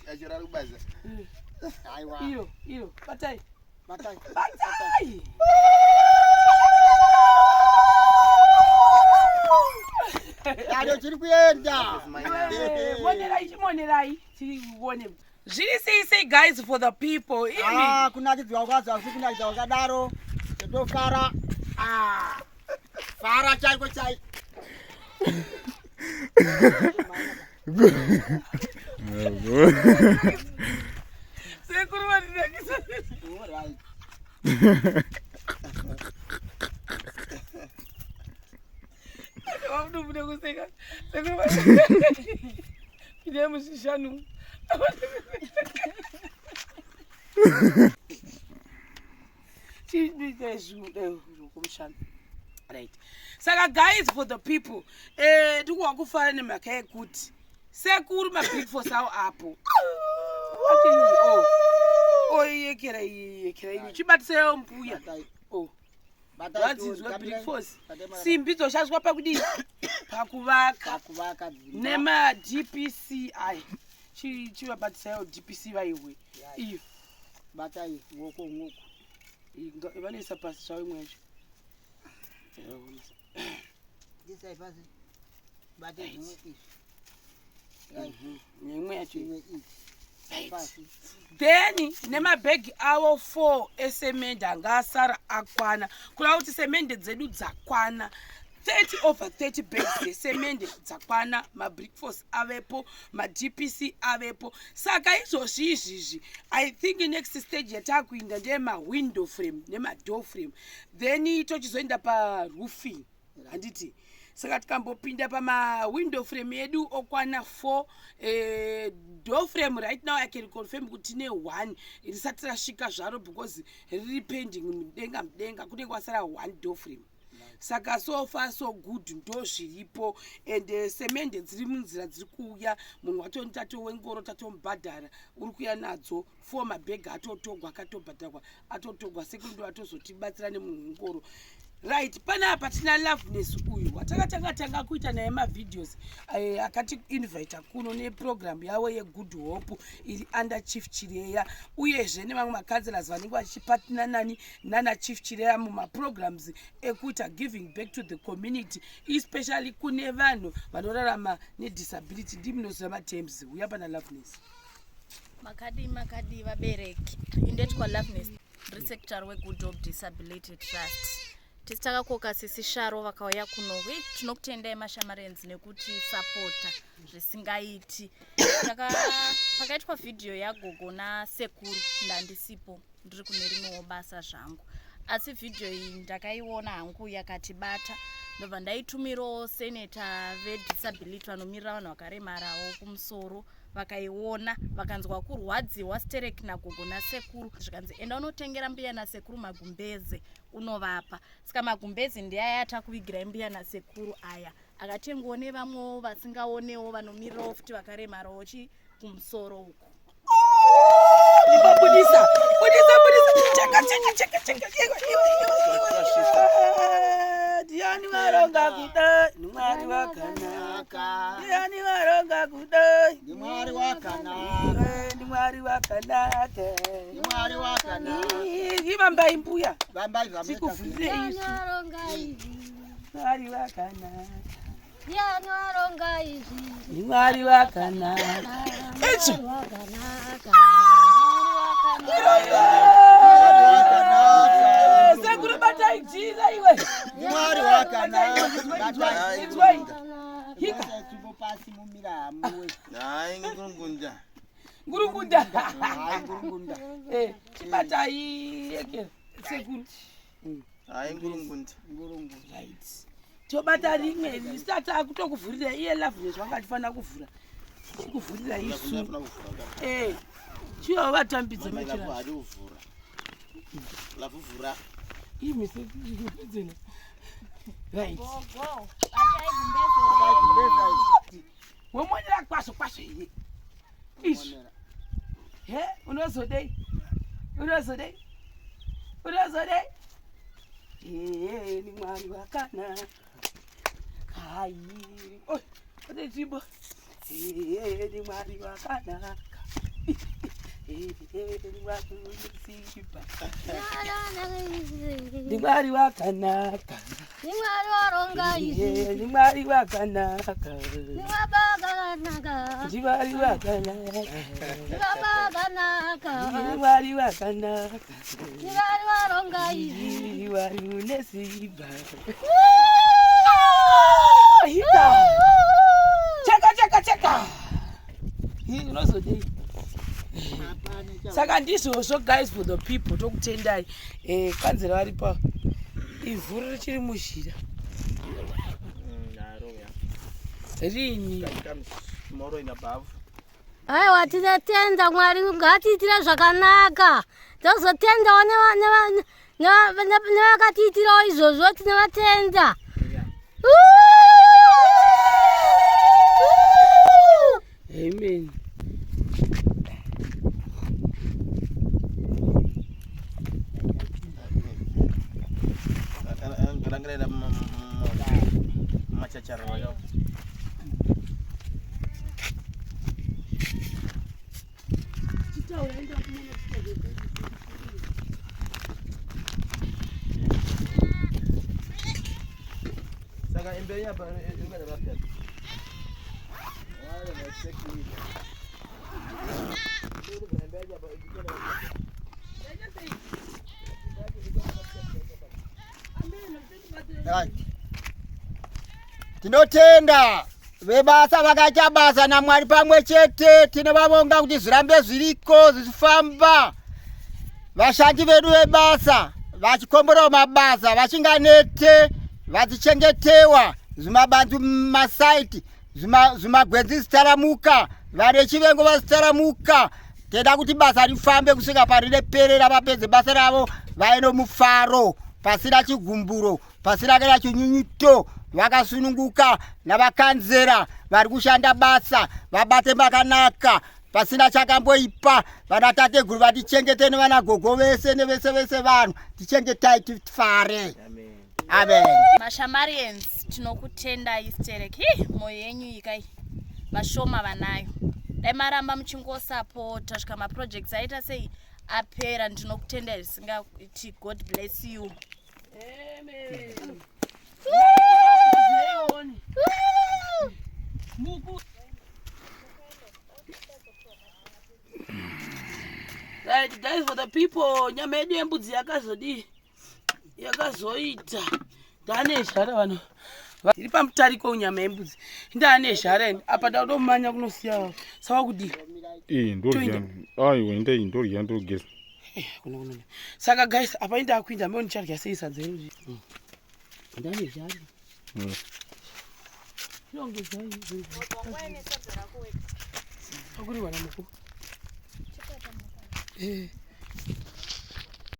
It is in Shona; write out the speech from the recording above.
Achira kubaza. Aiwa. Iyo, batai. Ado chiri kuenda. Monerai, tione. Say guys for the people. Kuna kitu wakaza, kuna kitu wakadaro. Ndo fara. Fara chai. Sekuru wanidakisa. Alright. Wamdu bude kuseka. Sekuru wanidakisa. Kide musishanu. Right. Saka guys for the people. Tukufana nemakae kuti. Sekuru ma big force awo apo. Yekera. Chibatseyo mpuya. Batizwe big force. Simbi dzoshaswa pakudii? Pakuvaka. Nema DPCI. Chivabatseyo DPC vaiwe. Iyo. Batai ngoko. Vanisa pasi chawe mwecho. This I pass. Batai ngoko. Then nemabhegi awo 4 esemende angasara akwana kula kuti semende dzedu dzakwana 30 over 30 bags esemende dzakwana, mabrickforce avepo, madpc avepo. Saka izvozvi I think next stage yatakuinda ndema-window frame nema-door frame, then tochizoenda pa-roofing handiti. Saka tikambopinda pama-window frame yedu okwana 4, door frame right now I can confirm kuti ne 1 risati rasvika zvaro because riri pending mudenga kune kwasara 1 door frame. Saka so far so good ndo zviripo and semende dziri munzira dziri kuuya. Munhu watonitato wengoro tatombhadhara uri kuya nadzo 4 mabhegi atotogwa akatobhadharwa atotogwa sekundo atozotibatsira nemunhu wengoro. Right, panapa tina Loveness uyu watakatanga kuita naye ma-videos akati invite kuno neprogram yawo ye-Good Hope iri under Chief Chireya uyezve nevamwe ma-councillors vanenge vachipatina nana Chief Chireya muma-programs ekuita giving back to the community, especially kune vanhu vanorarama nedisability. Ndimunoziva ma-terms uya pana Loveness. Makadi vabereki indetwa Loveness Secretary we-Good Hope Disability Trust. Tisitakakoka sisi Sharo vakauya kuno tinokutendai mashamarenzi nekuti sapota zvisingaiti. Pakaitwa video yagogo nasekuru ndandisipo ndiri kune rimwewo basa zvangu, asi video iyi ndakaiona hangu yakatibata ndobva ndaitumirawo seneta vedisability vanomirira vanhu vakaremarawo kumusoro, vakaiona vakanzwa kurwadziwa Sterek nagogo nasekuru zvikanzi enda unotengera mbuya nasekuru magumbeze unovapa. Saka magumbezi ndiye atakuvigirai mbuya nasekuru aya akatengowo nevamwewo vasingaonewo vanomirirawo futi vakaremarawo kumusoro uko. Budisa. Diani waronga kudai, Mwari wakanaka. Diani waronga kudai, Mwari wakanaka. Mwari wakanaka. Mwari wakanaka. Ivamba imbuya. Bambai zameta. Sikufundire isu. Mwari wakanaka. Diani waronga izi. Mwari wakanaka. Echo. Sekuru batai jira iwe. Mwari wakanaka. Hika. Tubo pasi mumira amwe. Hayi ngurungunda. Ngurungunda. Hayi ngurungunda. Chibatai yeke. Sekuru. Hayi ngurungunda. Right. Tobata rimwe risata kutokuvhurira iye Loveness wangatifana kuvhura. Kuvhurira isu. Chiva vatambidza machira. Hadi uvhura. Lavuvhura. Imi sekuru. Right. Go. Wemonera kwaso iri. Ish. Unozodei. Ni Mwari wakanaka. Hai. Oi, ode chibo. Mwari wakanaka. Mwari wakanaka. Mwari waronga izi. Mwari wakanaka. Wabaganaka. Mwari wakanaka. Wabaganaka. Mwari wakanaka. Mwari waronga izi. Mwari unesiba. Hita. Chaka. Hii unozodei. Saka ndizvozvo guys for the people tokutendai kanzira vari pa ivhu richiri muzhira rini tomorrow in above. Aiwa tinotenda Mwari ngatiitire zvakanaka. Tozotendawo nevakatiitirawo izvozvo tinovatenda. Amen. Kadang-kadang macacara wayo. Saka embernya apa? Enggak ada rakyat. Wah, ada sekali. Itu embernya apa? Itu ada rakyat. Tinotenda vebasa vakaita basa naMwari pamwe chete. Tinovavonga kuti zvirambe zviriko zvichifamba. Vashandi vedu vebasa vachikomberawo mabasa vachinganete vachichengetewa zvimabandu mumasaiti zvimagwenzi zitaramuka vari chivengo vazitaramuka. Tenda kuti basa rifambe kusvika parireperera vapedze basa ravo vaende mufaro pasina chigumburo pasina kana chinyunyuto. Vakasununguka navakanzera vari kushanda basa vabate makanaka pasina chakamboipa. Vana tateguru vatichengete nevana gogo vese nevese vese vanhu tichengetai tifare. Amen. Mashamarians tinokutendai Stereki. Moyo yenyu ikai vashoma vanayo. Dai maramba muchingosapota svika maprojects aita sei apera. Ndinokutendai zvisingaiti. God bless you. Amen. Right, guys, for the people, nyama yedu yembudzi yakazoita ndane zhara vanhu iri pamutariko unyama yembudzi ndane zhara apa daudomanya kunosiya sawa kudi ndorya ndogeza. Saka guys apa indakuinda mbeo nicharya sei sadza iri ndane zhara akuri wana muku